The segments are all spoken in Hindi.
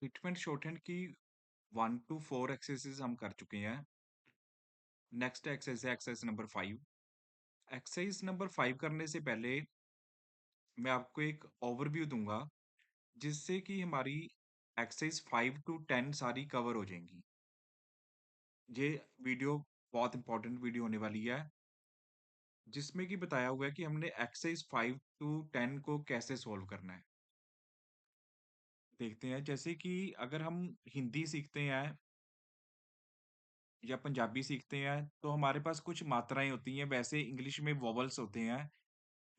ट्रीटमेंट शॉर्टहैंड की 1 टू 4 एक्सरसाइज़ हम कर चुके हैं। नेक्स्ट एक्सरसाइज़ है एक्सरसाइज़ नंबर 5। एक्सरसाइज़ नंबर 5 करने से पहले मैं आपको एक ओवरव्यू दूँगा, जिससे कि हमारी एक्सरसाइज़ 5 टू 10 सारी कवर हो जाएँगी। ये वीडियो बहुत इम्पोर्टेंट वीडियो होने वाली है, जिसमें कि बताया हुआ है कि हमने एक्सरसाइज़ 5 टू 10 को कैसे सॉल्व करना है। देखते हैं, जैसे कि अगर हम हिंदी सीखते हैं या पंजाबी सीखते हैं, तो हमारे पास कुछ मात्राएँ होती हैं, वैसे इंग्लिश में वोवेल्स होते हैं।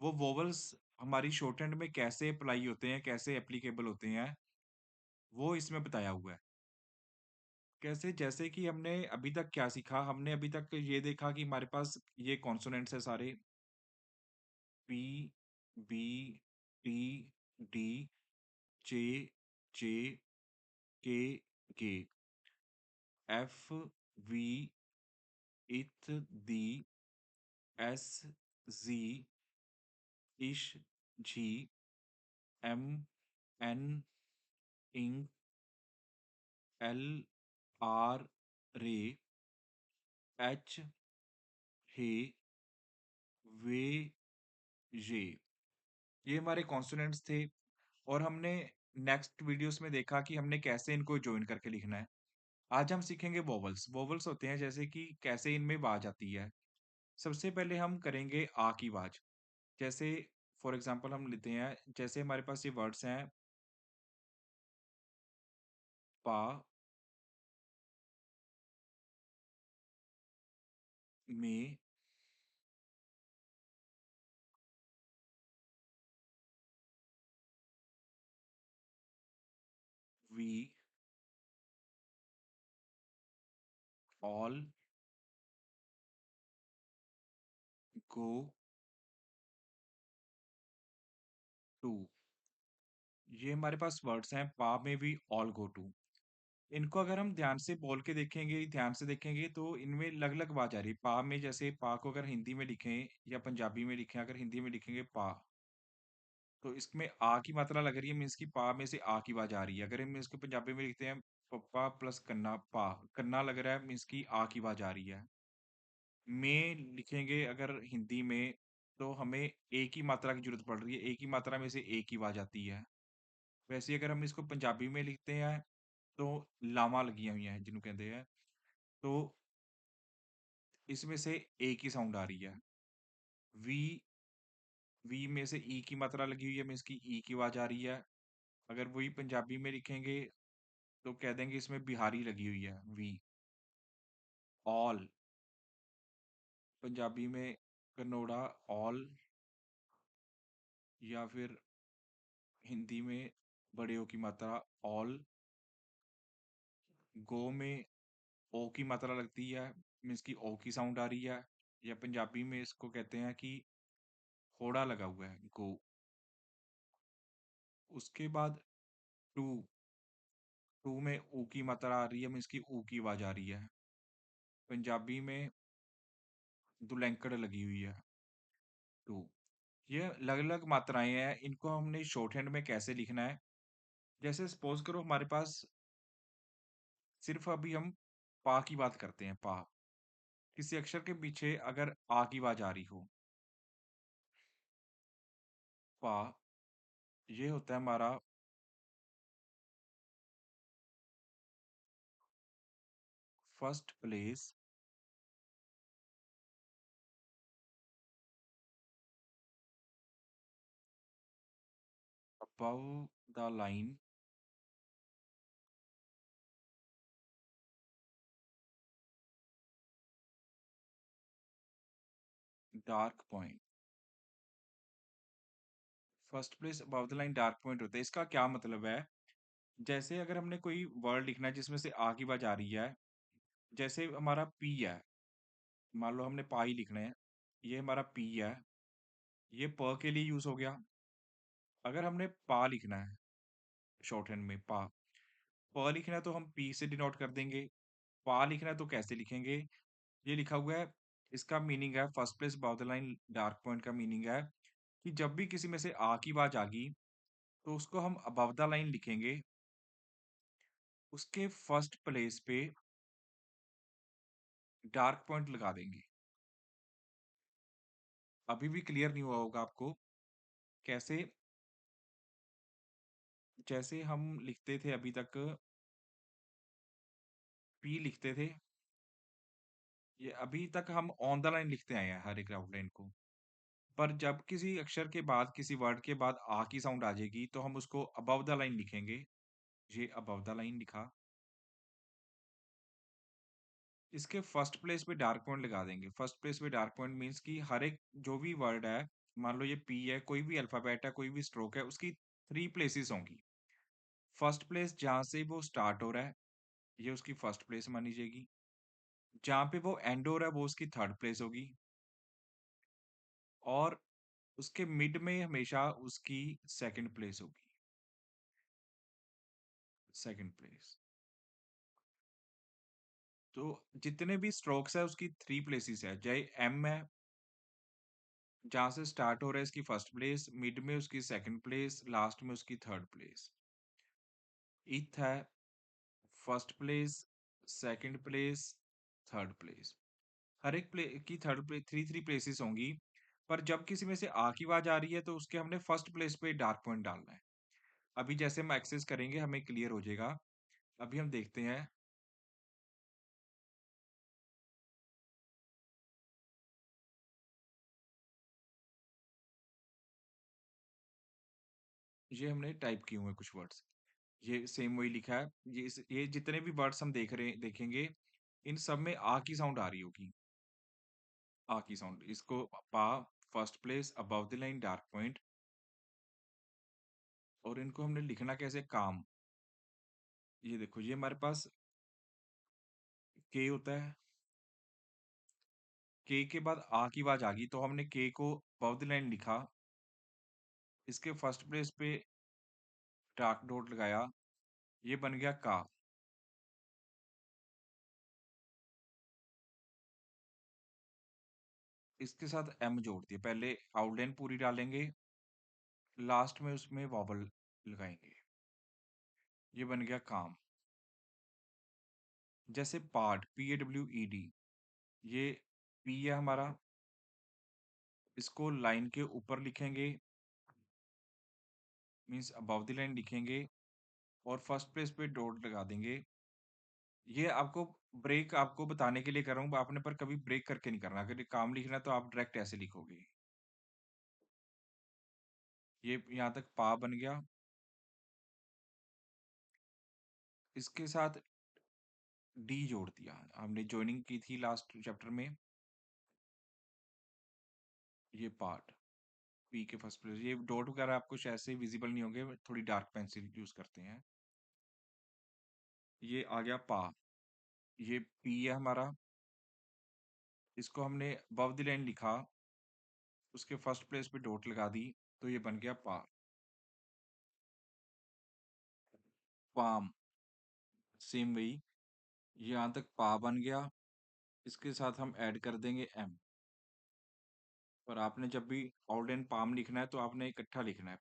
वो वोवेल्स हमारी शॉर्टहैंड में कैसे अप्लाई होते हैं, कैसे एप्लीकेबल होते हैं, वो इसमें बताया हुआ है। कैसे जैसे कि हमने अभी तक क्या सीखा, हमने अभी तक ये देखा कि हमारे पास ये कॉन्सोनेंट्स हैं सारे पी, बी, टी, डी, जे, जे, के, के, एफ, वी, इथ, दी, एस, जी, इश, जी, एम, एन, इंग, एल, आर, रे, एच, हे, वे, ये। ये हमारे कॉन्सोनेंट्स थे और हमने नेक्स्ट वीडियोस में देखा कि हमने कैसे इनको जॉइन करके लिखना है। आज हम सीखेंगे वोवेल्स। वोवेल्स होते हैं जैसे कि कैसे इनमें आवाज़ आती है। सबसे पहले हम करेंगे आ की आवाज़। जैसे फॉर एग्ज़ाम्पल हम लेते हैं, जैसे हमारे पास ये वर्ड्स हैं पा, में, वी, ऑल, गो, टू। ये हमारे पास वर्ड्स हैं पा में भी ऑल गो टू। इनको अगर हम ध्यान से बोल के देखेंगे, ध्यान से देखेंगे तो इनमें अलग-अलग आवाज़ आ रही है। पा में जैसे पा को अगर हिंदी में लिखें या पंजाबी में लिखें, अगर हिंदी में लिखेंगे पा, तो इसमें आ की मात्रा लग रही है, मीन्स कि पा में से आ की आवाज़ आ रही है। अगर हम इसको पंजाबी में लिखते हैं पप्पा प्लस कन्ना पा, कन्ना लग रहा है मीन्स कि आ की आवाज़ आ रही है। में लिखेंगे अगर हिंदी में, तो हमें ए की मात्रा की ज़रूरत पड़ रही है, ए की मात्रा में से ए की आवाज़ आती है। वैसे ही अगर हम इसको पंजाबी में लिखते हैं, तो लावां लगियां हुई हैं जिन्हों कहते हैं, तो इसमें से ए की साउंड आ रही है। वी वी में से ई की मात्रा लगी हुई है मीन्स की ई की आवाज़ आ रही है। अगर वही पंजाबी में लिखेंगे तो कह देंगे इसमें बिहारी लगी हुई है वी। ऑल पंजाबी में कन्नौड़ा ऑल, या फिर हिंदी में बड़े ओ की मात्रा ऑल। गो में ओ की मात्रा लगती है मीन्स की ओ की साउंड आ रही है, या पंजाबी में इसको कहते हैं कि होड़ा लगा हुआ है गो। उसके बाद टू, टू में ऊ की मात्रा आ रही है मीन्स की ऊ की आवाज़ आ रही है। पंजाबी में दुलैंकड़ लगी हुई है टू। ये अलग-अलग मात्राएँ हैं, इनको हमने शॉर्टहैंड में कैसे लिखना है? जैसे सपोज़ करो हमारे पास सिर्फ़ अभी हम पा की बात करते हैं, पा। किसी अक्षर के पीछे अगर आ की आवाज़ आ रही हो, पा, ये होता है हमारा first place above the line dark point. First place above the line dark point होता है। इसका क्या मतलब है? जैसे अगर हमने कोई वर्ड लिखना है जिसमें से आ की आवाज़ आ रही है, जैसे हमारा पी है, मान लो हमने पा ही लिखना है, ये हमारा पी है, ये प के लिए यूज़ हो गया। अगर हमने पा लिखना है शॉर्टहैंड में पा, प लिखना है तो हम पी से डिनोट कर देंगे। पा लिखना है तो कैसे लिखेंगे? ये लिखा हुआ है, इसका मीनिंग है first place above the line dark point का मीनिंग है कि जब भी किसी में से आ की आवाज़ आ गई, तो उसको हम अबव द लाइन लिखेंगे उसके फर्स्ट प्लेस पे डार्क पॉइंट लगा देंगे। अभी भी क्लियर नहीं हुआ होगा आपको। कैसे? जैसे हम लिखते थे अभी तक, पी लिखते थे, ये अभी तक हम ऑन द लाइन लिखते आए हैं हर एक आउटलाइन को। पर जब किसी अक्षर के बाद, किसी वर्ड के बाद आ की साउंड आ जाएगी, तो हम उसको अबव द लाइन लिखेंगे। ये अबव द लाइन लिखा। इसके फर्स्ट प्लेस पे डार्क पॉइंट लगा देंगे। फर्स्ट प्लेस पे डार्क पॉइंट मीन्स कि हर एक जो भी वर्ड है, मान लो ये पी है, कोई भी अल्फाबेट है, कोई भी स्ट्रोक है, उसकी 3 प्लेसेस होंगी। फर्स्ट प्लेस जहाँ से वो स्टार्ट हो रहा है, ये उसकी फर्स्ट प्लेस मानी जाएगी। जहाँ पे वो एंड हो रहा है, वो उसकी थर्ड प्लेस होगी। और उसके मिड में हमेशा उसकी सेकंड प्लेस होगी। Second place. तो जितने भी स्ट्रोक्स है उसकी 3 प्लेसेस है। जय एम है, जहाँ से स्टार्ट हो रहा है इसकी फर्स्ट प्लेस, मिड में उसकी सेकंड प्लेस, लास्ट में उसकी थर्ड प्लेस। इथ है, first place, second place, third place. हर एक प्ले की third place, three three places होंगी। पर जब किसी में से आ की आवाज आ रही है, तो उसके हमने फर्स्ट प्लेस पे डार्क पॉइंट डालना है। अभी जैसे हम एक्सेस करेंगे हमें क्लियर हो जाएगा। अभी हम देखते हैं। ये हमने टाइप किए हुए हैं कुछ वर्ड्स। ये सेम वही लिखा है। ये जितने भी वर्ड्स हम देखेंगे, इन सब में आ की साउंड आ रही होगी। आ की साउंड, इसको पा, first place, above the line, dark point. और इनको हमने लिखना कैसे? काम। ये देखो, ये हमारे पास के होता है। के के बाद आ की आवाज आ गई, तो हमने के को अबव द लाइन लिखा। इसके फर्स्ट प्लेस पे डार्क डॉट लगाया, ये बन गया का। इसके साथ एम जोड़ दिया। पहले आउटलाइन पूरी डालेंगे, लास्ट में उसमें वॉबल लगाएंगे, ये बन गया काम। जैसे पार्ट, PAWED, ये पी है हमारा, इसको लाइन के ऊपर लिखेंगे, मीन्स अबव द लाइन लिखेंगे, और फर्स्ट प्लेस पे डॉट लगा देंगे। ये आपको ब्रेक आपको बताने के लिए कर रहा हूँ, आपने पर कभी ब्रेक करके नहीं करना। अगर ये काम लिखना है तो आप डायरेक्ट ऐसे लिखोगे। ये यहाँ तक पा बन गया। इसके साथ डी जोड़ दिया, हमने ज्वाइनिंग की थी लास्ट चैप्टर में। ये पार्ट, पी के फर्स्ट प्लेस, ये डॉट वगैरह आपको शायद से विजिबल नहीं होंगे, थोड़ी डार्क पेंसिल यूज करते हैं। ये आ गया पा। ये पी है हमारा, इसको हमने अबव द लाइन लिखा, उसके फर्स्ट प्लेस पे डॉट लगा दी, तो ये बन गया पा। पाम, सेम वही। ये यहाँ तक पा बन गया। इसके साथ हम ऐड कर देंगे एम। और आपने जब भी आउटलाइन पाम लिखना है, तो आपने इकट्ठा लिखना है।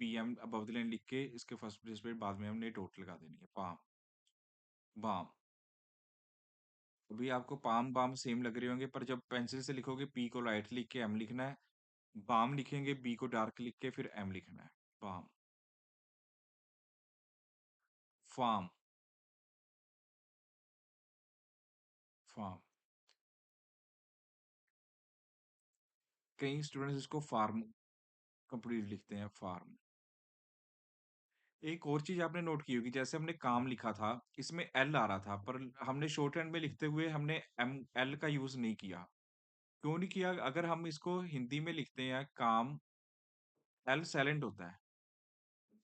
PM अबव द लाइन लिख के इसके फर्स्ट प्लेस पे बाद में हमने डॉट लगा देनी है। Palm, balm. अभी आपको पाम बाम सेम लग रहे होंगे, पर जब पेंसिल से लिखोगे, पी को लाइट लिख के एम लिखना है। बाम लिखेंगे, बी को डार्क लिख के फिर एम लिखना है। बाम। Farm, farm. कई स्टूडेंट्स इसको फार्म कंप्लीट लिखते हैं, फार्म। एक और चीज आपने नोट की होगी, जैसे हमने काम लिखा था, इसमें एल आ रहा था, पर हमने शॉर्ट हैंड में लिखते हुए हमने एम एल का यूज नहीं किया। क्यों नहीं किया? अगर हम इसको हिंदी में लिखते हैं काम, एल साइलेंट होता है।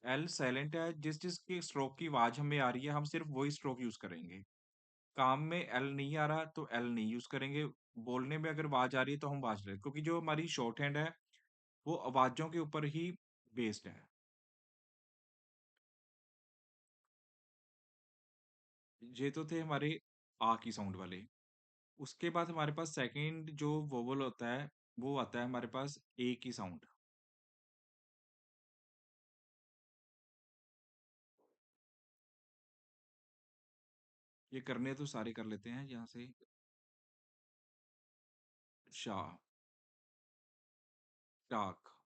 एल साइलेंट है, जिस जिसकी स्ट्रोक की आवाज हमें आ रही है, हम सिर्फ वही स्ट्रोक यूज करेंगे। काम में एल नहीं आ रहा, तो एल नहीं यूज करेंगे। बोलने में अगर आवाज आ रही है, तो हम आवाज लें, क्योंकि जो हमारी शॉर्ट हैंड है, वो आवाजों के ऊपर ही बेस्ड है। ये तो थे हमारे आ की साउंड वाले। उसके बाद हमारे पास सेकंड जो वोवल होता है, वो आता है हमारे पास ए की साउंड। ये करने तो सारे कर लेते हैं यहाँ से। शाह, टाक।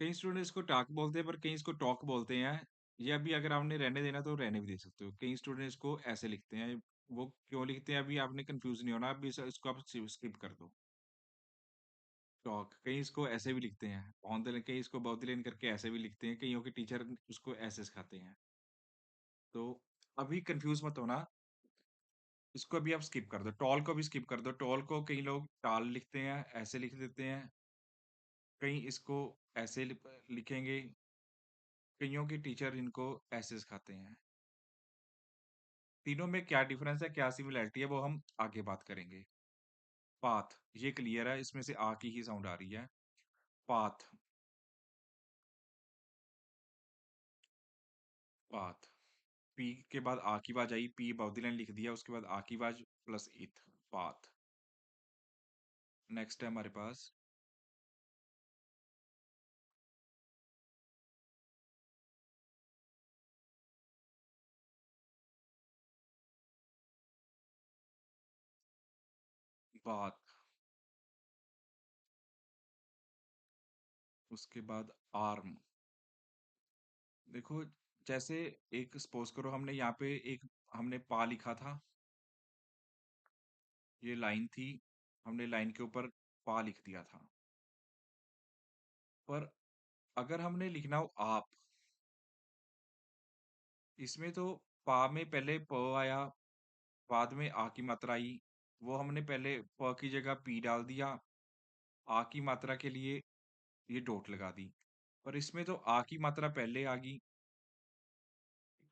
कई स्टूडेंट इसको टाक बोलते हैं, पर कई इसको टॉक बोलते हैं। ये अभी अगर आपने रहने देना तो रहने भी दे सकते हो। कई स्टूडेंट इसको ऐसे लिखते हैं। वो क्यों लिखते हैं अभी आपने कंफ्यूज नहीं होना, अभी इसको आप स्किप कर दो। टॉक, कई इसको ऐसे भी लिखते हैं ऑन द, कई इसको बाउंड द लाइन करके ऐसे भी लिखते हैं, कईयों के टीचर उसको ऐसे सिखाते हैं। तो अभी कंफ्यूज मत होना, इसको अभी आप स्किप कर दो। टॉल को भी स्किप कर दो। टॉल को कई लोग टाल लिखते हैं, ऐसे लिख देते हैं। कई इसको ऐसे लिखेंगे। कईयों के टीचर इनको ऐसे सिखाते हैं। तीनों में क्या डिफरेंस है, क्या सिमिलरिटी है, वो हम आगे बात करेंगे। पाथ, ये क्लियर है, इसमें से आ की ही साउंड आ रही है। Path, path. पी के बाद आ की आवाज आई, पी बाउंड्री लाइन लिख दिया, उसके बाद आ की आवाज प्लस इथ, पाथ। नेक्स्ट है हमारे पास बात, उसके बाद आर्म। देखो, जैसे एक सपोज करो हमने यहाँ पे एक, हमने पा लिखा था, ये लाइन थी, हमने लाइन के ऊपर पा लिख दिया था। पर अगर हमने लिखना हो आप, इसमें तो पा में पहले प आया, बाद में आ की मात्रा आई। वो हमने पहले प की जगह पी डाल दिया, आ की मात्रा के लिए ये डॉट लगा दी। पर इसमें तो आ की मात्रा पहले आ गई,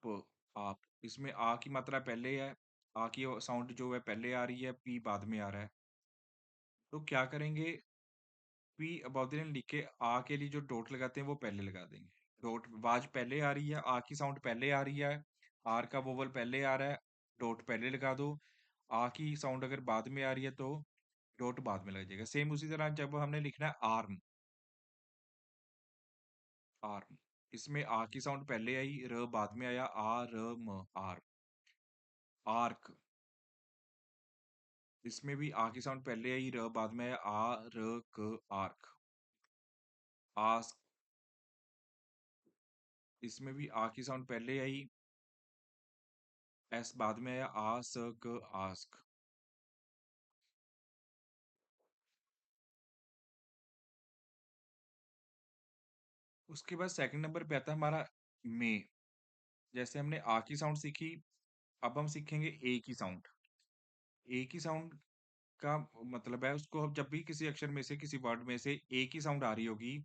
प, आप। इसमें आ की मात्रा पहले है, आ की साउंड जो है पहले आ रही है, पी बाद में आ रहा है। तो क्या करेंगे, पी अबाउट द लाइन लिख के आ के लिए जो डॉट लगाते हैं वो पहले लगा देंगे। डॉट, आवाज पहले आ रही है, आ की साउंड पहले आ रही है, आर का वोवल पहले आ रहा है, डॉट पहले लगा दो। आ की साउंड अगर बाद में आ रही है तो डॉट बाद में लग जाएगा। सेम उसी तरह जब हमने लिखना है आर्म, आर्म, इसमें आ की साउंड पहले आई, र बाद में आया, आ र म, आर्म। आर्क, इसमें भी आ की साउंड पहले आई, र बाद में आया, आ र क, आर्क। आस्क, इसमें भी आ की साउंड पहले आई, एस बाद में आया, आ स क, आस्क। उसके बाद सेकंड नंबर पे आता है हमारा मे। जैसे हमने आ की साउंड सीखी, अब हम सीखेंगे ए की साउंड। ए की साउंड का मतलब है, उसको हम जब भी किसी अक्षर में से, किसी वर्ड में से ए की साउंड आ रही होगी,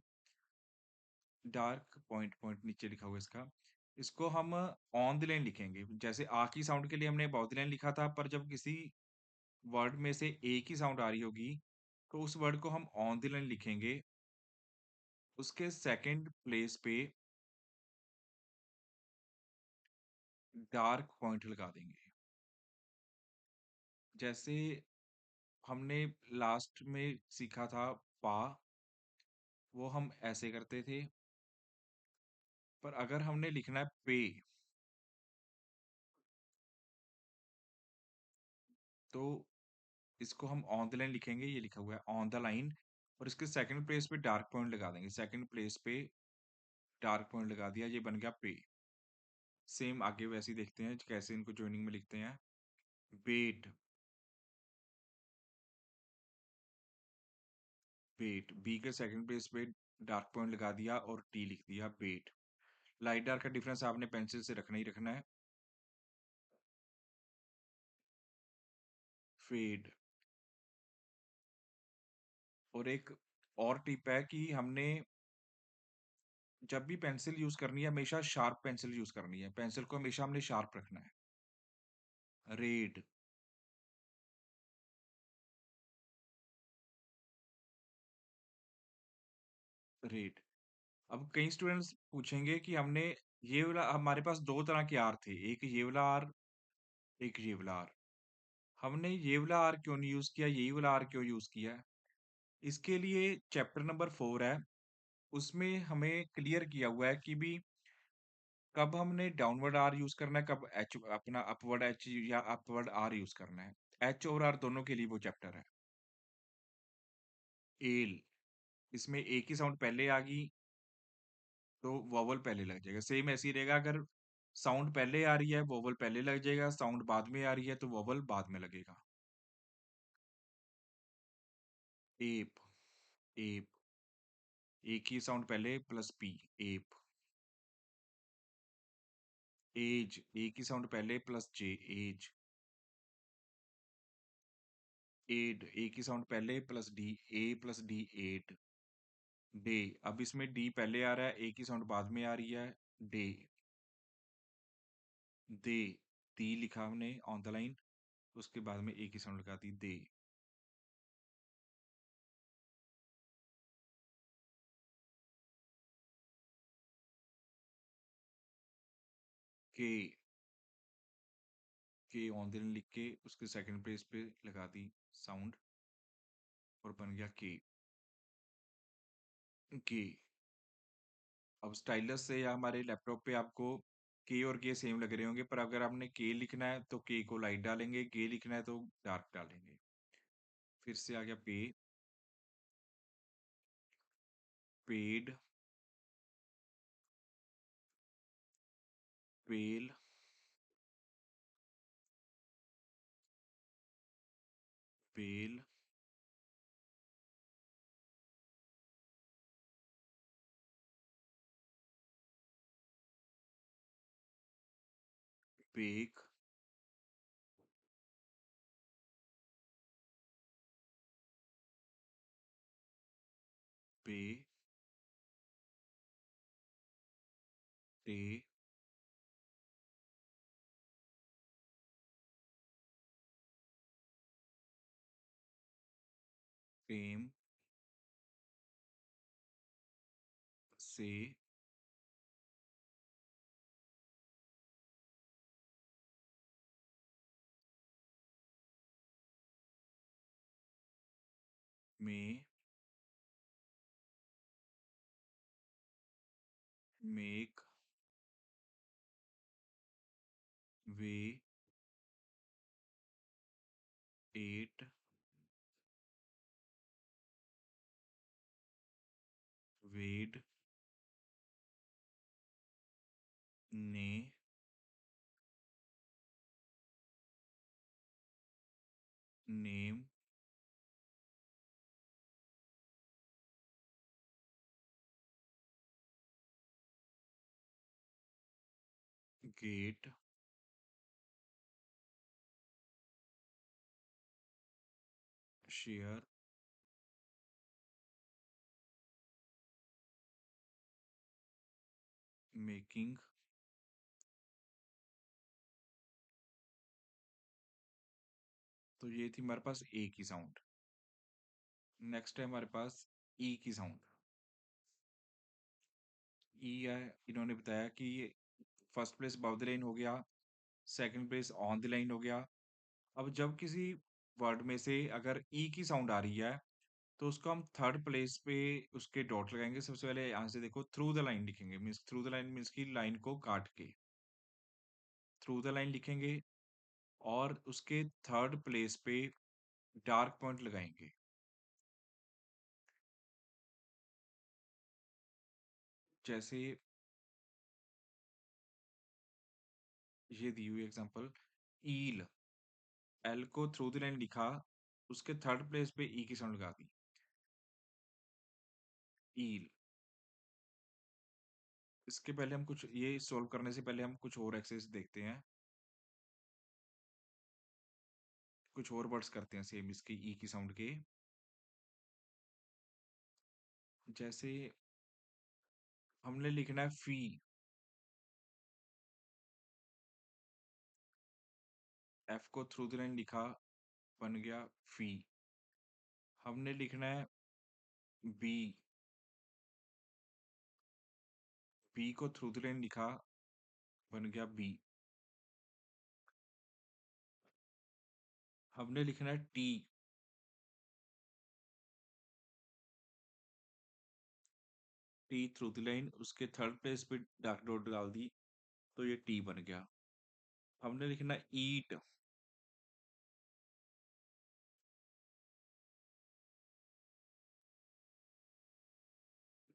डार्क पॉइंट, पॉइंट नीचे लिखा हुआ इसका, इसको हम ऑन द लाइन लिखेंगे। जैसे आ की साउंड के लिए हमने बाउंड द लाइन लिखा था, पर जब किसी वर्ड में से ए की साउंड आ रही होगी तो उस वर्ड को हम ऑन द लाइन लिखेंगे। उसके सेकंड प्लेस पे डार्क पॉइंट लगा देंगे। जैसे हमने लास्ट में सीखा था पा, वो हम ऐसे करते थे। पर अगर हमने लिखना है पे, तो इसको हम ऑन द लाइन लिखेंगे, ये लिखा हुआ है ऑन द लाइन, और इसके सेकंड प्लेस पे डार्क पॉइंट लगा देंगे। सेकंड प्लेस पे डार्क पॉइंट लगा दिया, ये बन गया पे। सेम आगे वैसे ही देखते हैं कैसे इनको ज्वाइनिंग में लिखते हैं। बेट, बेट, बी के सेकंड प्लेस पे डार्क पॉइंट लगा दिया और टी लिख दिया, बेट। लाइट डार्क का डिफरेंस आपने पेंसिल से रखना ही रखना है। फेड, और एक और टिप है कि हमने जब भी पेंसिल यूज करनी है, हमेशा शार्प पेंसिल यूज करनी है। पेंसिल को हमेशा हमने शार्प रखना है। Red, red. अब कई स्टूडेंट्स पूछेंगे कि हमने ये वाला, हमारे पास दो तरह के आर थे, एक ये वाला आर, एक ये वाला आर। हमने ये वाला आर क्यों नहीं यूज किया, यही वाला आर क्यों यूज किया है? इसके लिए चैप्टर नंबर 4 है, उसमें हमें क्लियर किया हुआ है कि भी कब हमने डाउनवर्ड आर यूज करना है, कब एच अपना अपवर्ड एच या अपवर्ड आर यूज करना है। एच और आर दोनों के लिए वो चैप्टर है। एल, इसमें एक ही साउंड पहले आ गई तो वोवल पहले लग जाएगा। सेम ऐसे ही रहेगा, अगर साउंड पहले आ रही है वोवल पहले लग जाएगा, साउंड बाद में आ रही है तो वोवल बाद में लगेगा। एप, एप, एक ही साउंड पहले प्लस पी, एप। एज, एक ही साउंड पहले प्लस जे, एज। एड, एक ही साउंड पहले प्लस डी, ए प्लस डी, एड। डे, अब इसमें डी पहले आ रहा है, एक ही साउंड बाद में आ रही है, डे। दे, दी लिखा हमने ऑन द लाइन, उसके बाद में एक ही साउंड लगा दी, दे। के ऑन द लाइन लिख के उसके सेकंड प्लेस पे लगा दी साउंड और बन गया के। के, अब स्टाइलस से या हमारे लैपटॉप पे आपको के और के सेम लग रहे होंगे, पर अगर आपने के लिखना है तो के को लाइट डालेंगे, के लिखना है तो डार्क डालेंगे। फिर से आ गया पे, पेड, पेल, पेल, पेक, पे, टे, टेम, से, में, मेक, वे, एट, वेड, ने, नेम, गेट, शेयर, मेकिंग। तो ये थी हमारे पास ए की साउंड। नेक्स्ट है हमारे पास ई की साउंड। ई है, इन्होंने बताया कि first place above the line हो गया, second place on the line हो गया। अब जब किसी वर्ड में से अगर ई की साउंड आ रही है तो उसको हम थर्ड प्लेस पे उसके डॉट लगाएंगे। सबसे पहले यहाँ से देखो थ्रू द लाइन लिखेंगे, means through the line means की लाइन को काट के थ्रू द लाइन लिखेंगे, और उसके थर्ड प्लेस पे डार्क पॉइंट लगाएंगे। जैसे ये दी हुई एग्जांपल, ईल, एल को थ्रू द लाइन लिखा, उसके थर्ड प्लेस पे ई की साउंड लगा दी, ईल। इसके पहले हम कुछ ये सॉल्व करने से पहले हम कुछ और एक्सरसाइज देखते हैं, कुछ और वर्ड्स करते हैं सेम इसके ई की साउंड के। जैसे हमने लिखना है फी, एफ को थ्रू द लाइन लिखा, बन गया फी। हमने लिखना है बी, बी को थ्रू द लाइन लिखा, बन गया बी। हमने लिखना है T, T through the line, उसके थर्ड प्लेस पे डार्क डॉट डाल दी, तो ये टी बन गया। हमने लिखना ईट।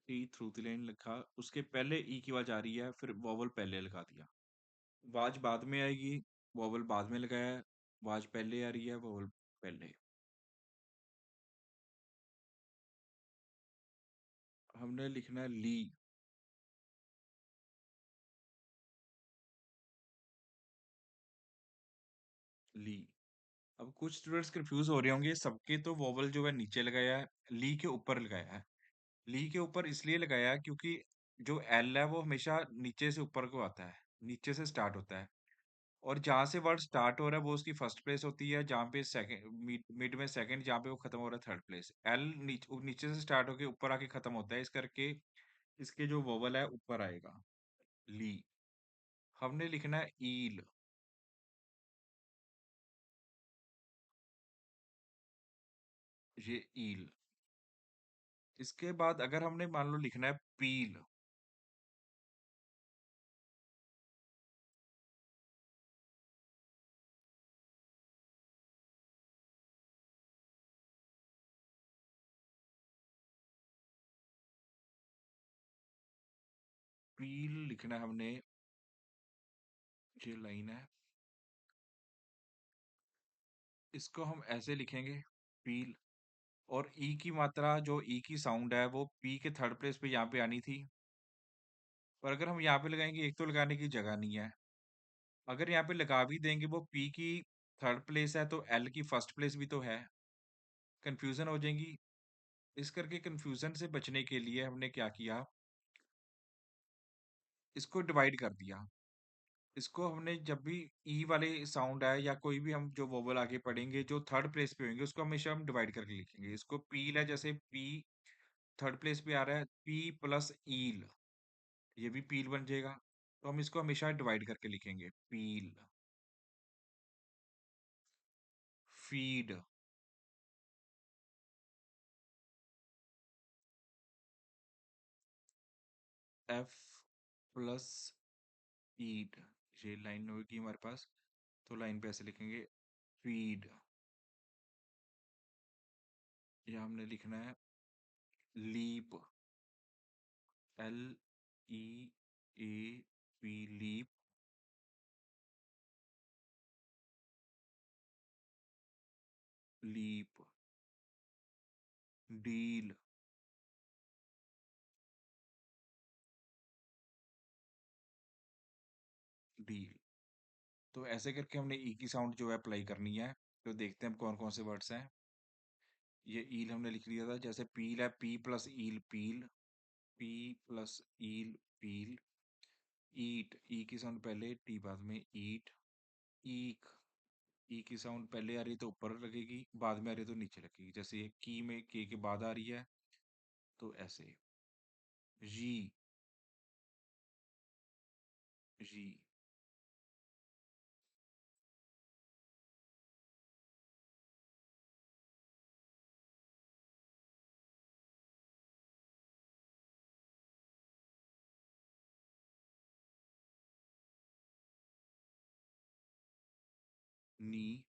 टी थ्रू द लाइन लिखा, उसके पहले ई की आवाज आ रही है, फिर वॉवल पहले लगा दिया। आवाज बाद में आएगी, वॉवल बाद में लगाया है। आवाज पहले आ रही है, वॉवल पहले। हमने लिखना है ली। ली। अब कुछ स्टूडेंट्स कंफ्यूज हो रहे होंगे, सबके तो वॉवल जो है नीचे लगाया है, ली के ऊपर लगाया है। ली के ऊपर इसलिए लगाया है क्योंकि जो एल है वो हमेशा नीचे से ऊपर को आता है, नीचे से स्टार्ट होता है। और जहां से वर्ड स्टार्ट हो रहा है वो उसकी फर्स्ट प्लेस होती है, जहां पे सेकंड, मिड में सेकंड, जहां पे वो खत्म हो रहा है थर्ड प्लेस। एल नीचे से स्टार्ट होके ऊपर आके खत्म होता है, इस करके इसके जो वोवल है ऊपर आएगा। ली। हमने लिखना है ईल। ये ईल। इसके बाद अगर हमने मान लो लिखना है पील। पील लिखना है हमने। ये लाइन है, इसको हम ऐसे लिखेंगे, पील। और ई की मात्रा, जो ई की साउंड है वो पी के थर्ड प्लेस पे यहाँ पे आनी थी। पर अगर हम यहाँ पे लगाएंगे, एक तो लगाने की जगह नहीं है। अगर यहाँ पे लगा भी देंगे, वो पी की थर्ड प्लेस है तो एल की फर्स्ट प्लेस भी तो है, कंफ्यूजन हो जाएगी। इस करके कंफ्यूजन से बचने के लिए हमने क्या किया, इसको डिवाइड कर दिया। इसको हमने जब भी ई वाले साउंड आए या कोई भी हम जो वोवल आगे पढ़ेंगे जो थर्ड प्लेस पे होंगे, उसको हमेशा हम डिवाइड करके लिखेंगे। इसको पील है, जैसे पी थर्ड प्लेस पे आ रहा है, पी प्लस ईल, ये भी पील बन जाएगा। तो हम इसको हमेशा डिवाइड करके लिखेंगे, peel. Feed. F plus eed. ये लाइन होगी हमारे पास, तो लाइन पे ऐसे लिखेंगे, फीड। या हमने लिखना है leap. L E A P, leap. Leap. Deal. Deal. तो ऐसे करके हमने ई की साउंड जो है अप्लाई करनी है। तो देखते हैं कौन कौन से वर्ड्स हैं। ये ईल हमने लिख लिया था, जैसे पील है, पी प्लस ईल पील। पी प्लस ईल पील। ईट, ई की साउंड पहले, टी बाद में, ईट। ईक, ई की साउंड पहले आ रही है तो ऊपर लगेगी, बाद में आ रही है तो नीचे लगेगी, जैसे ये की में के बाद आ रही है, तो ऐसे। जी। जी। Knee.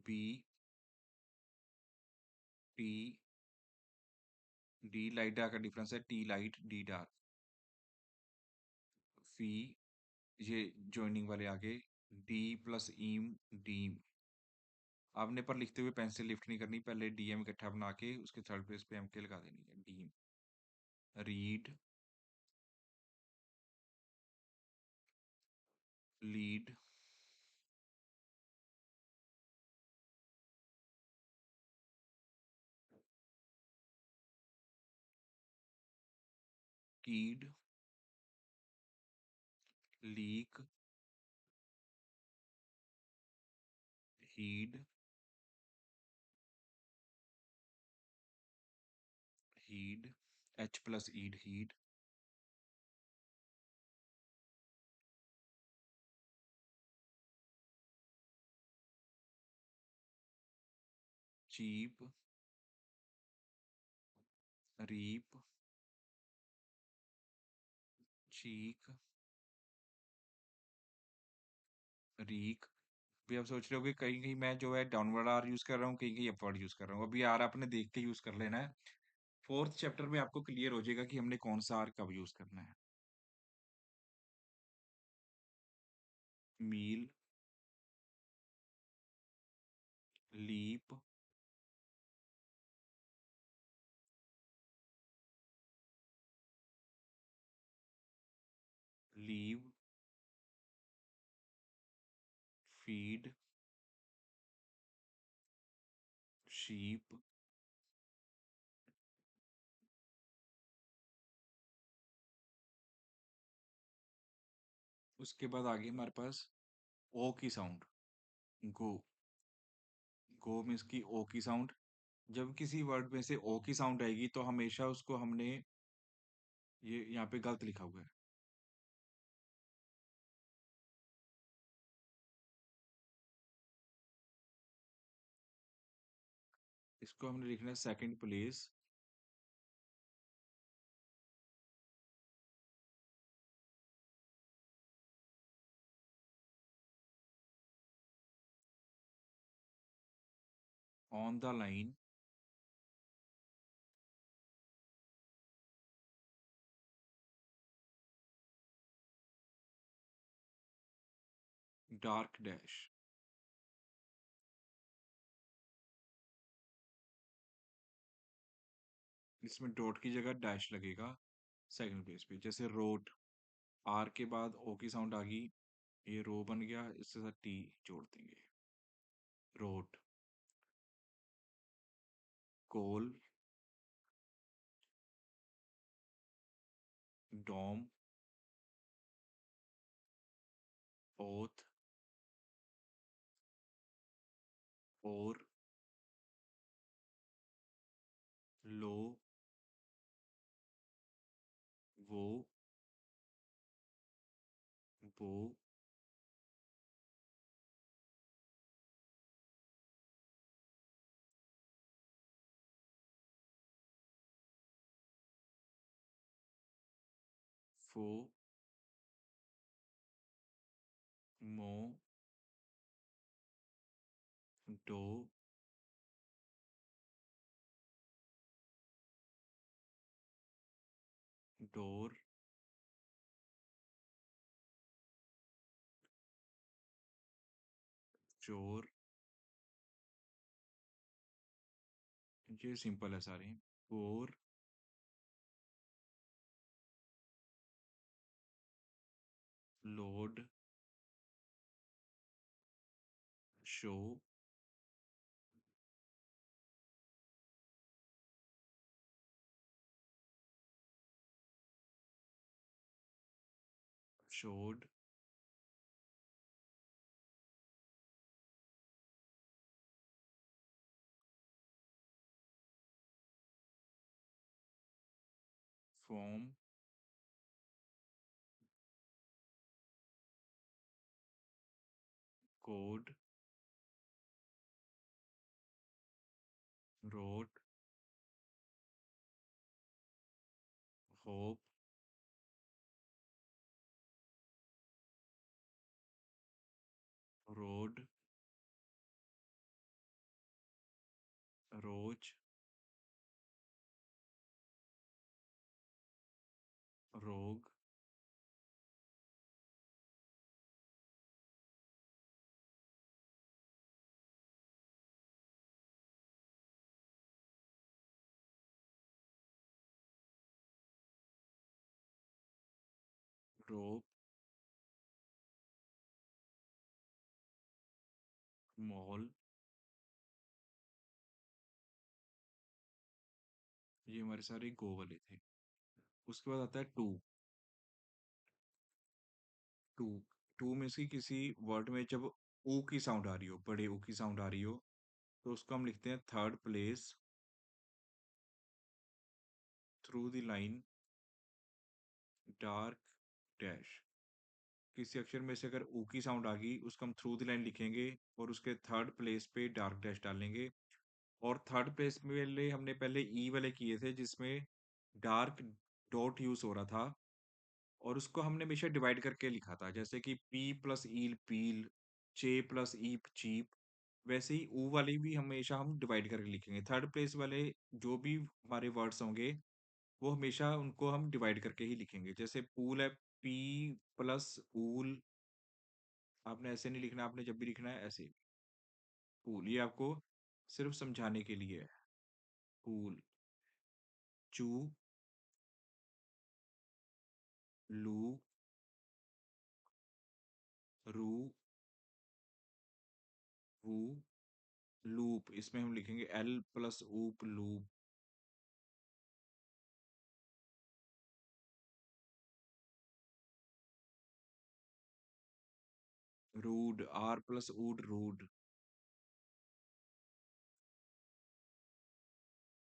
Bee. Tea. D light dark का डिफरेंस है, T light D dark. Fee, ये जॉइनिंग वाले आगे, डी प्लस ईम डीम। आपने पर लिखते हुए पेंसिल लिफ्ट नहीं करनी, पहले डीएम इकट्ठा बना के उसके थर्ड पेज पे एम के लगा देनी है, deem. Read. Lead. Keyed. Leak. Heed. Heed. H plus eed, heed. Cheap. Reap. Cheek, reek. भी आप सोच रहे हो कि कहीं कहीं मैं जो है डाउनवर्ड आर यूज कर रहा हूँ, कहीं कहीं अपवर्ड यूज कर रहा हूँ। अभी आर आपने देख के यूज कर लेना है। फोर्थ चैप्टर में आपको क्लियर हो जाएगा कि हमने कौन सा आर कब यूज करना है। मील, लीप, लीव, फीड, शीप। उसके बाद आगे हमारे पास ओ की साउंड, गो। गो मीन्स की ओ की साउंड। जब किसी वर्ड में से ओ की साउंड आएगी तो हमेशा उसको हमने, ये यहाँ पे गलत लिखा हुआ है, इसको हमने लिखना है second place on the line dark dash. इसमें डॉट की जगह डैश लगेगा सेकंड प्लेस पे, जैसे रोड, आर के बाद ओ की साउंड आ गई, ये रो बन गया, इसके साथ टी जोड़ देंगे, रोड। कोल, डॉम, ओथ, और, लो, वो, वो, फो, मो, डो, डोर, चोर। ये सिंपल है सारे। Four, load, show, showed, form, code, road, hope, road, rose, rogue, rope, mall. ये हमारे सारे गो वाले थे। उसके बाद आता है टू। टू, टू में से किसी वर्ड में जब ऊ की साउंड आ रही हो, बड़े ऊ की साउंड आ रही हो, तो उसको हम लिखते हैं third place through the line dark dash. किसी अक्षर में से अगर ऊ की साउंड आ गई, उसको हम थ्रू द लाइन लिखेंगे और उसके थर्ड प्लेस पे डार्क डैश डालेंगे। और थर्ड प्लेस में वाले हमने पहले ई वाले किए थे जिसमें डार्क डॉट यूज हो रहा था, और उसको हमने हमेशा डिवाइड करके लिखा था, जैसे कि पी प्लस ईल पील, चे प्लस ईप चीप। वैसे ही ऊ वाले भी हमेशा हम डिवाइड करके लिखेंगे। थर्ड प्लेस वाले जो भी हमारे वर्ड्स होंगे वो हमेशा उनको हम डिवाइड करके ही लिखेंगे। जैसे पूल है, पी प्लस ऊल। आपने ऐसे नहीं लिखना, आपने जब भी लिखना है ऐसे पूल। ये आपको सिर्फ समझाने के लिए है। पूल। चू, लू, रू, वू, लूप। इसमें हम लिखेंगे L plus oop loop. Rude, R plus ood rude.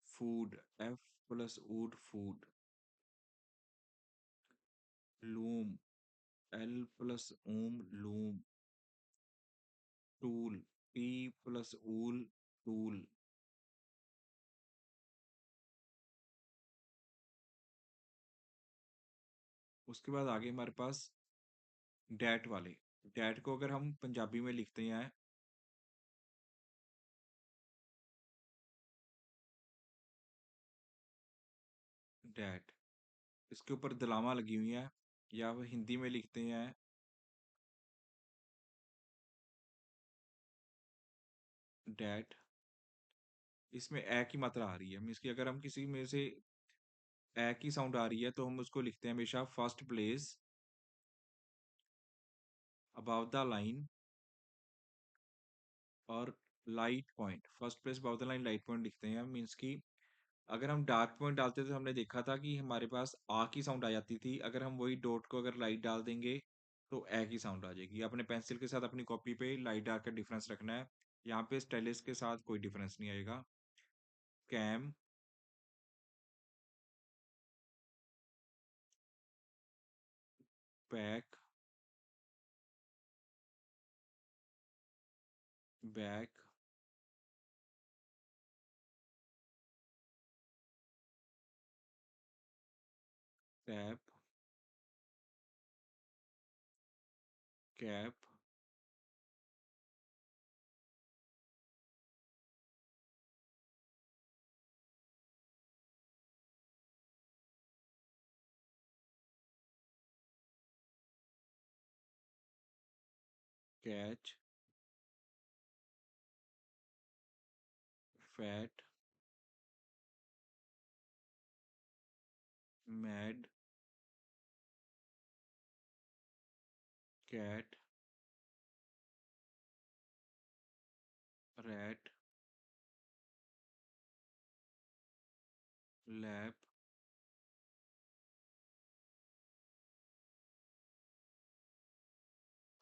Food, F plus ood food. Loom, L plus oom loom. Tool, T plus ool tool. उसके बाद आगे हमारे पास डैट वाले। डैट को अगर हम पंजाबी में लिखते हैं, डैट, इसके ऊपर दलामा लगी हुई है, या वो हिंदी में लिखते हैं डैट। इसमें ए की मात्रा आ रही है, मीन्स कि अगर हम किसी में से ए की साउंड आ रही है तो हम उसको लिखते हैं हमेशा first place above the line और light point. First place above the line light point लिखते हैं, मीन्स कि अगर हम डार्क पॉइंट डालते तो हमने देखा था कि हमारे पास आ की साउंड आ जाती थी। अगर हम वही डॉट को अगर लाइट डाल देंगे तो ए की साउंड आ जाएगी। अपने पेंसिल के साथ अपनी कॉपी पे लाइट डार्क का डिफरेंस रखना है। यहाँ पे स्टाइलिस के साथ कोई डिफरेंस नहीं आएगा। Cam, pack, back, tap, cap, catch, fat, mad, cat, rat, lap,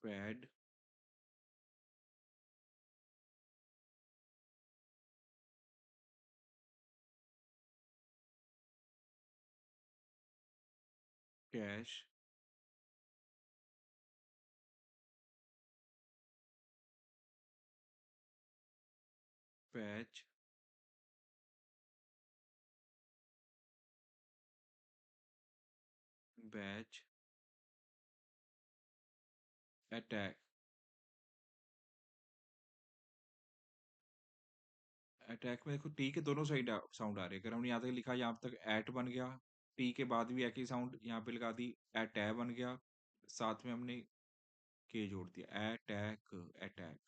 pad, cash, patch, batch, attack. Attack में देखो टी के दोनों साइड साउंड आ रहे हैं। अगर हमने यहाँ तक लिखा, यहाँ तक एट बन गया, टी के बाद भी एक ही साउंड यहाँ पे लगा दी, एटै बन गया, साथ में हमने के जोड़ दिया, अटैक, अटैक।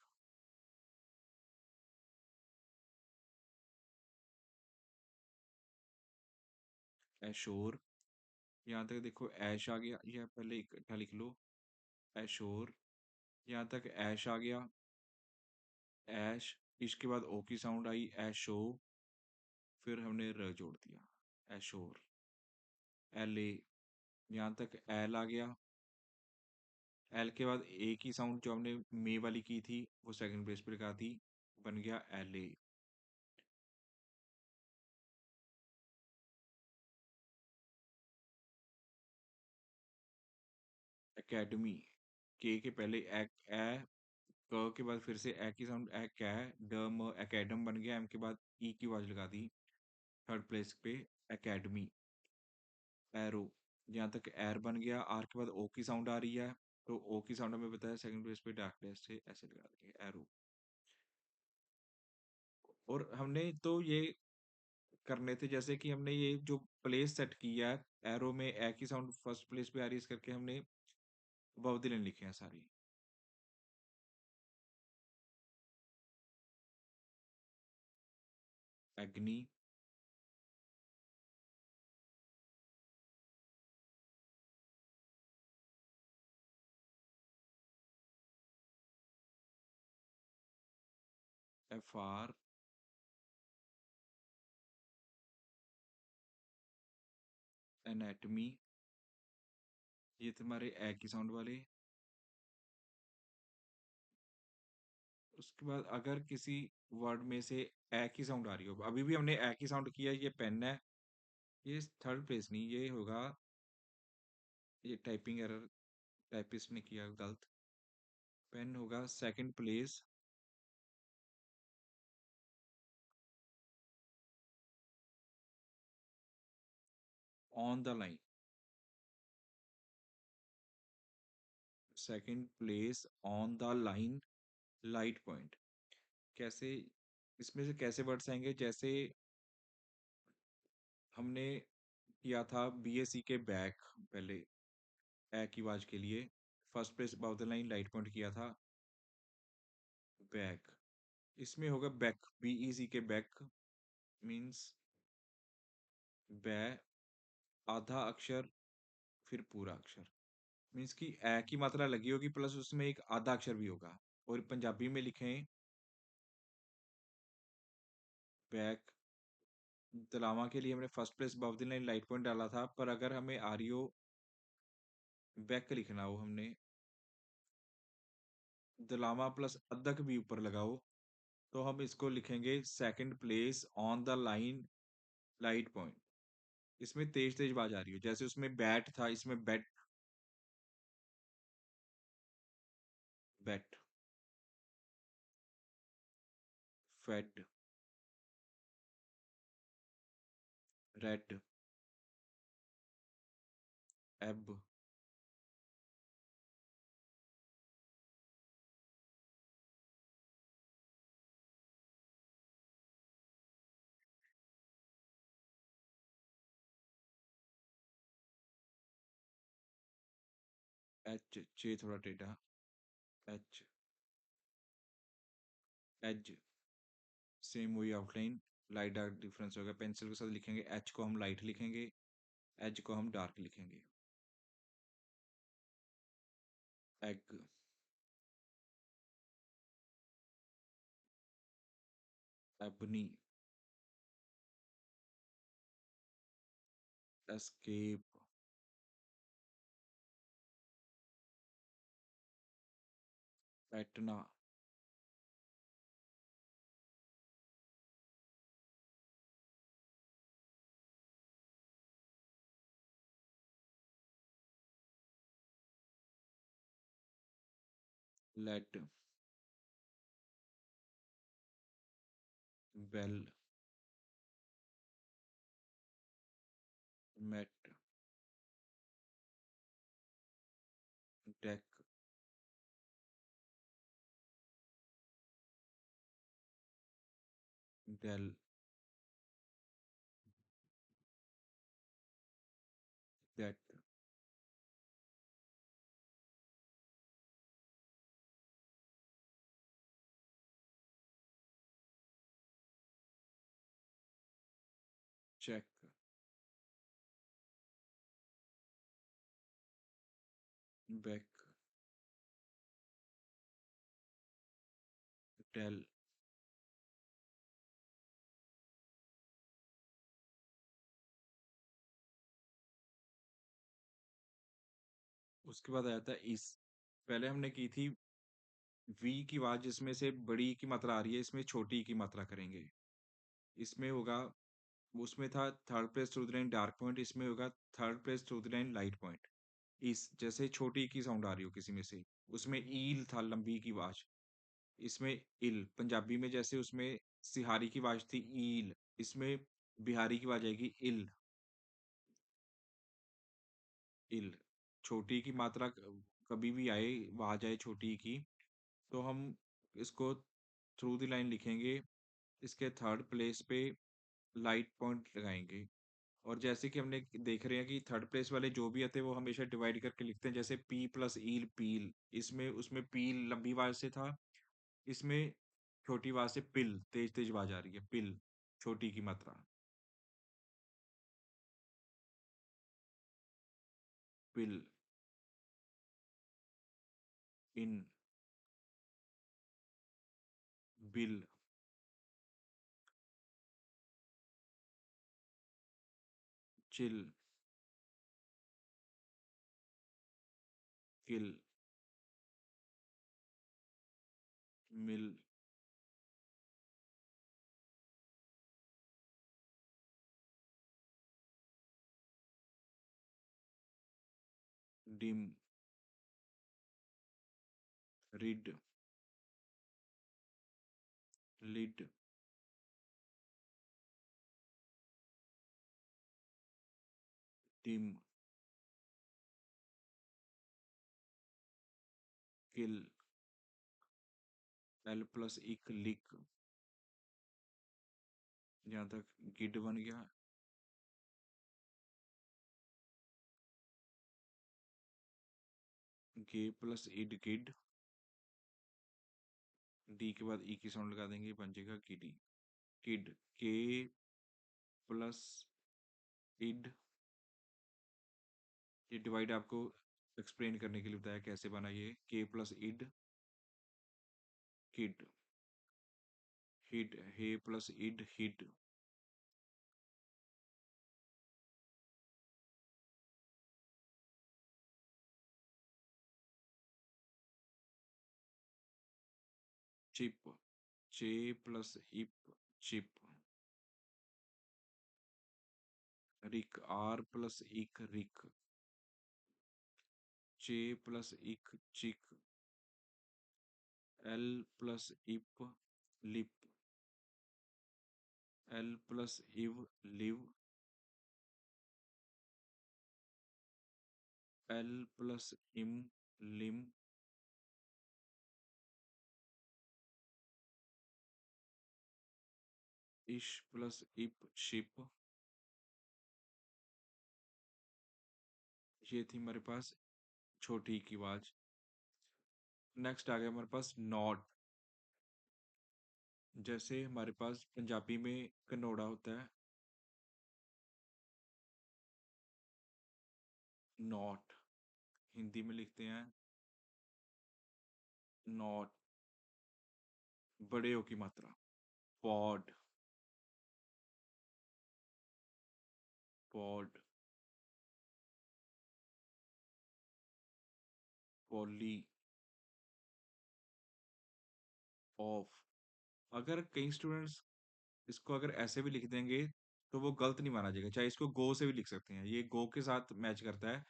एशोर, यहाँ तक देखो ऐश आ गया, यह पहले इकट्ठा लिख लो, एशोर। यहाँ तक ऐश आ गया, ऐश। इसके बाद ओ की साउंड आई, ऐशो। फिर हमने र जोड़ दिया, एशोर। एल ए, यहाँ तक एल आ गया, एल के बाद ए की साउंड जो हमने मे वाली की थी वो सेकंड प्लेस पे लगा दी, बन गया एल ए। एकेडमी, के पहले एक ए, क के बाद फिर से ए की साउंड, ए कै, ड म एकेडम बन गया, एम के बाद ई की आवाज लगा दी थर्ड प्लेस पे, एकेडमी। एरो, यहाँ तक एर बन गया, आर के बाद ओ की साउंड आ रही है, तो ओ की साउंड हमें बताया सेकंड प्लेस पे डार्कनेस से ऐसे लगा देंगे एरो। और हमने तो ये करने थे, जैसे कि हमने ये जो प्लेस सेट किया है, एरो में ए की साउंड फर्स्ट प्लेस पे आ रही है, इस करके हमने अबव द लाइन लिखे हैं सारी। एग्नी, एफ आर, एनेटमी, ये तुम्हारे ए की साउंड वाले। उसके बाद अगर किसी वर्ड में से ए की साउंड आ रही हो, अभी भी हमने ए की साउंड किया, ये पेन है, ये थर्ड प्लेस नहीं, ये होगा, ये टाइपिंग एरर, टाइपिस्ट ने किया गलत। पेन होगा second place on the line, second place on the line light point. कैसे, इसमें से कैसे वर्ड्स आएंगे, जैसे हमने किया था बीएससी के बैक, पहले ए की आवाज के लिए first place about the line light point किया था, बैक। इसमें होगा बैक, बीईसी के बैक मींस बै, आधा अक्षर फिर पूरा अक्षर, मींस कि ए की मात्रा लगी होगी प्लस उसमें एक आधा अक्षर भी होगा। और पंजाबी में लिखें बैक, दलावा के लिए हमने first place above the line light point डाला था, पर अगर हमें आरियो बैक लिखना हो, हमने दलावा प्लस अदक भी ऊपर लगाओ, तो हम इसको लिखेंगे second place on the line light point. इसमें तेज तेज आवाज आ रही है, जैसे उसमें बैट था, इसमें बैट, बैट, फेड, रेड, एब, एच, चे थोड़ा टेढ़ा, एच, एज, सेम वही आउटलाइन, लाइट डार्क डिफरेंस होगा, पेंसिल के साथ लिखेंगे, एच को हम लाइट लिखेंगे, एज को हम डार्क लिखेंगे। Egg, ebony, escape, Etna, let, well, met, deck, dell, debt. Check, back, tell, उसके बाद आया था इस, पहले हमने की थी वी की आवाज, जिसमें से बड़ी की मात्रा आ रही है, इसमें छोटी की मात्रा करेंगे। इसमें होगा, उसमें था third place through the line dark point, इसमें होगा third place through the line light point. इस, जैसे छोटी की साउंड आ रही हो किसी में से, उसमें ईल था लंबी की आवाज, इसमें इल, पंजाबी में जैसे उसमें सिहारी की आवाज थी ईल, इसमें बिहारी की आवाज आएगी इल। इल। छोटी की मात्रा कभी भी आए, आ जाए छोटी की, तो हम इसको थ्रू द लाइन लिखेंगे, इसके थर्ड प्लेस पे लाइट पॉइंट लगाएंगे। और जैसे कि हमने देख रहे हैं कि थर्ड प्लेस वाले जो भी आते हैं वो हमेशा डिवाइड करके लिखते हैं, जैसे पी प्लस ईल पील। इसमें उसमें पील लंबी आवाज से था, इसमें छोटी आवाज से पिल, तेज तेज आवाज आ रही है, पिल छोटी की मात्रा। पिल। इन। बिल। चिल। किल। मिल। डिम। रिड। लिड। डिम। किल। एल प्लस इक लिक। यहाँ तक गिड बन गया। गे प्लस इड गिड। डी के बाद ई की साउंड लगा देंगे, बन जाएगा गिडी। किड। के प्लस इड। ये डिवाइड आपको एक्सप्लेन करने के लिए बताया कैसे बना ये, के प्लस इड। किड। हिड। हे प्लस इड हिड। चिप। चे प्लस इप चिप। रिक। आर प्लस इक रिक। चे प्लस इक चिक। एल प्लस इप लिप। एल प्लस इव लिव। एल प्लस इम लिम। इश प्लस इप शिप। ये थी हमारे पास छोटी की आवाज। नेक्स्ट आ गया हमारे पास नॉट। जैसे हमारे पास पंजाबी में कनोड़ा होता है, नॉट। हिंदी में लिखते हैं नॉट, बड़े ओ की मात्रा। पॉड। पॉड। पॉली। ऑफ। अगर कई स्टूडेंट्स इसको अगर ऐसे भी लिख देंगे तो वो गलत नहीं माना जाएगा, चाहे इसको गो से भी लिख सकते हैं, ये गो के साथ मैच करता है।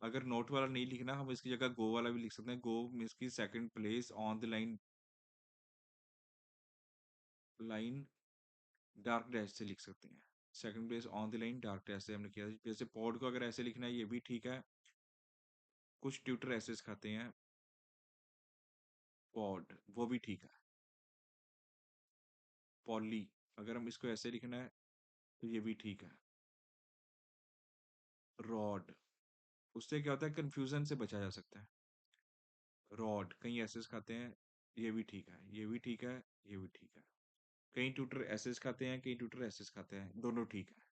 अगर नोट वाला नहीं लिखना, हम इसकी जगह गो वाला भी लिख सकते हैं। गो मीन्स की second place on the line, line dark dash से लिख सकते हैं। Second place on the line dark dash से हमने किया। जैसे पॉड को अगर ऐसे लिखना है, ये भी ठीक है। कुछ ट्यूटर ऐसे सिखाते हैं पॉड, वो भी ठीक है। पॉली, अगर हम इसको ऐसे लिखना है तो ये भी ठीक है। रॉड, उससे क्या होता है, कंफ्यूजन से बचा जा सकता है। रॉड, कहीं ऐसे सिखाते हैं, ये भी ठीक है, ये भी ठीक है, ये भी ठीक है। कई ट्यूटर ऐसे सिखाते हैं, कई ट्यूटर ऐसे सिखाते हैं, दोनों ठीक है।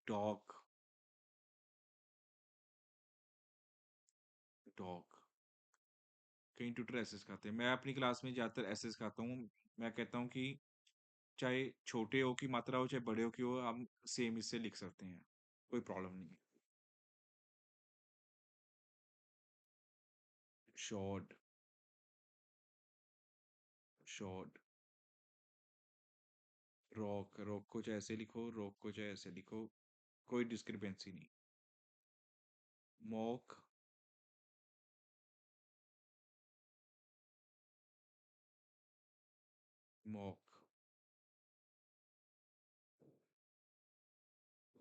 डॉग। डॉग, कई ट्यूटर ऐसे सिखाते हैं, मैं अपनी क्लास में ज्यादातर ऐसे सिखाता हूँ। मैं कहता हूँ कि चाहे छोटे ओ की मात्रा हो चाहे बड़े ओ की हो, हम सेम इससे लिख सकते हैं, कोई प्रॉब्लम नहीं है। शॉर्ट। शॉर्ट। रॉक, रॉक को चाहे ऐसे लिखो, रॉक को चाहे ऐसे लिखो, कोई डिस्क्रिपेंसी नहीं। मॉक। मॉक।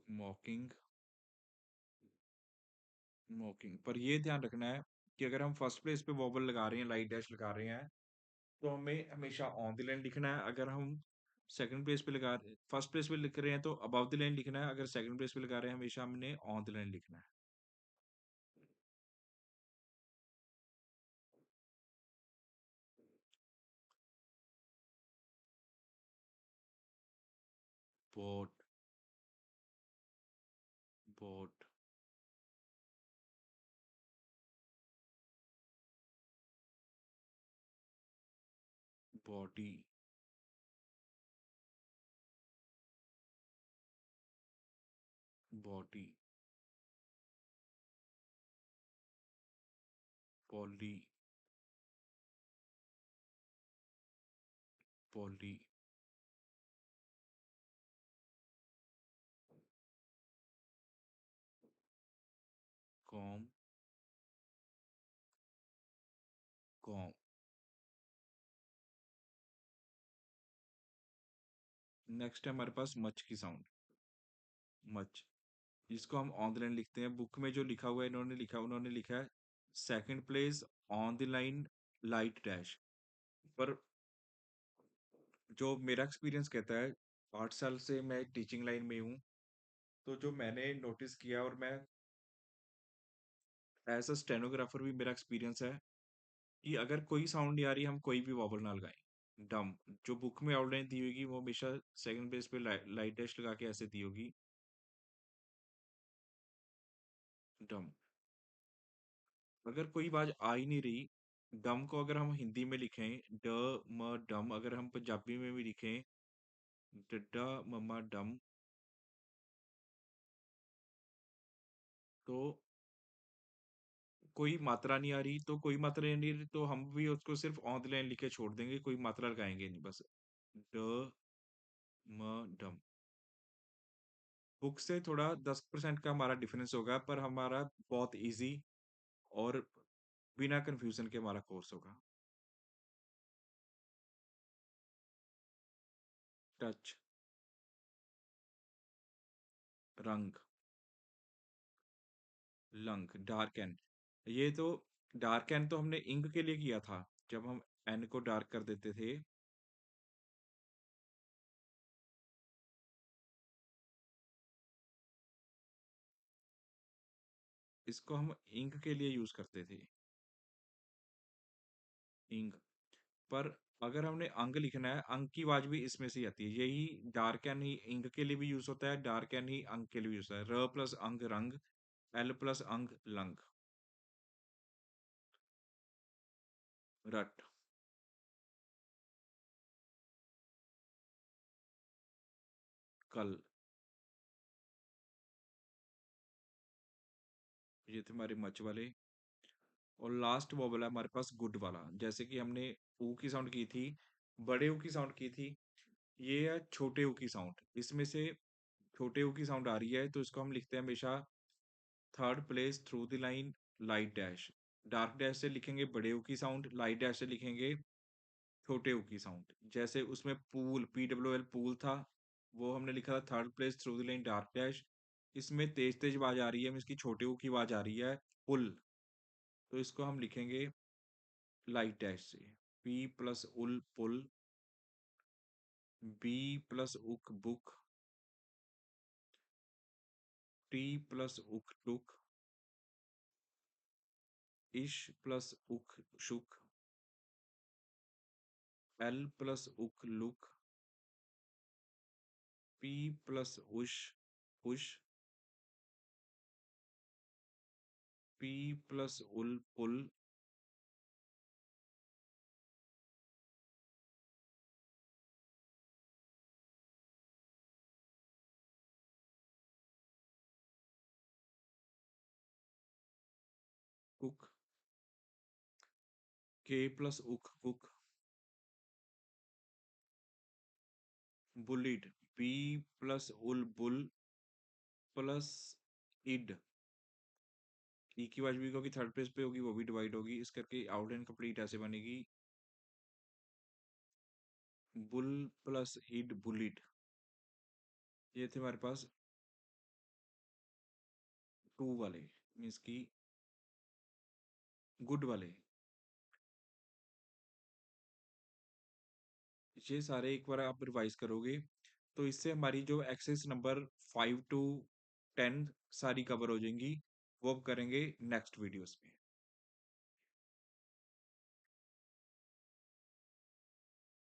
मॉकिंग, मॉकिंग। पर ये ध्यान रखना है कि अगर हम फर्स्ट प्लेस पे वॉवल लगा रहे हैं, लाइट डैश लगा रहे हैं, तो हमें हमेशा ऑन द लाइन लिखना है। अगर हम सेकंड प्लेस पे लगा फर्स्ट प्लेस पे लिख रहे हैं तो अबव द लाइन लिखना है। अगर सेकंड प्लेस पे लगा रहे हैं हमेशा हमने ऑन द लाइन लिखना है। Boat, boat, body, body, poly, poly, com, com. Next है हमारे पास मच की साउंड, मच। इसको हम ऑन द लाइन लिखते हैं। बुक में जो लिखा हुआ है उन्होंने लिखा है second place on the line light dash. पर जो मेरा एक्सपीरियंस कहता है, 8 साल से मैं टीचिंग लाइन में हूँ, तो जो मैंने नोटिस किया और मैं एज अ स्टेनोग्राफर भी मेरा एक्सपीरियंस है कि अगर कोई साउंड नहीं आ रही हम कोई भी वॉवल ना लगाएं। डम, जो बुक में आउटलाइन दी होगी वो हमेशा सेकंड पेज पे लाइट डैश लगा के ऐसे दी होगी, डम। अगर कोई आवाज आ ही नहीं रही, डम को अगर हम हिंदी में लिखें ड म डम, अगर हम पंजाबी में भी लिखें डड्डा मम्मा डम, तो कोई मात्रा नहीं आ रही, तो कोई मात्रा नहीं आ रही तो हम भी उसको सिर्फ ऑन द लाइन लिख के छोड़ देंगे, कोई मात्रा लगाएंगे नहीं, बस ड म डम। बुक से थोड़ा 10% का हमारा डिफरेंस होगा, पर हमारा बहुत इजी और बिना कंफ्यूजन के हमारा कोर्स होगा। टच, रंग, लंग, डार्क एन। ये तो डार्क एन तो हमने इंक के लिए किया था, जब हम एन को डार्क कर देते थे। इसको हम इंक के लिए यूज करते थे, इंक। पर अगर हमने अंग लिखना है, अंग की आवाज भी इसमें से ही आती है। यही डार्क एन ही इंक के लिए भी यूज होता है, डार्क एन ही अंग के लिए भी यूज होता है। र प्लस अंग रंग, एल प्लस अंग लंग, रट, कल। ये थे हमारे मच वाले। और लास्ट वॉवल है हमारे पास गुड वाला। जैसे कि हमने ऊ की साउंड की थी, बड़े ऊ की साउंड की थी, ये है छोटे ऊ की साउंड। इसमें से छोटे ऊ की साउंड आ रही है तो इसको हम लिखते हैं हमेशा third place through the line light dash. Dark dash से लिखेंगे बड़े ऊ की साउंड, लाइट डैश से लिखेंगे छोटे ऊ की साउंड। जैसे उसमें पूल, PWL पूल था, वो हमने लिखा था third place through the line dark dash. इसमें तेज तेज आवाज आ रही है, इसकी छोटे ऊ की आवाज आ रही है पुल, तो इसको हम लिखेंगे लाइट डैश से। P plus ul pull, B plus uk book, T plus uk took, sh plus uk shook, L plus uk look, P plus ush push, P plus ul pull, cook, K plus uk cook, बुलिड, B plus ul bull plus id. ई की आवाज भी होगी, थर्ड प्लेस पे होगी, वो भी डिवाइड होगी। इस करके आउट एंड कंप्लीट ऐसे बनेगी बुल प्लस इड बुलिड। ये थे हमारे पास टू वाले मीन्स कि गुड वाले, ये सारे एक बार आप रिवाइज करोगे तो इससे हमारी जो एक्सेस नंबर 5 टू 10 सारी कवर हो जाएंगी। वो अब करेंगे नेक्स्ट वीडियोस में।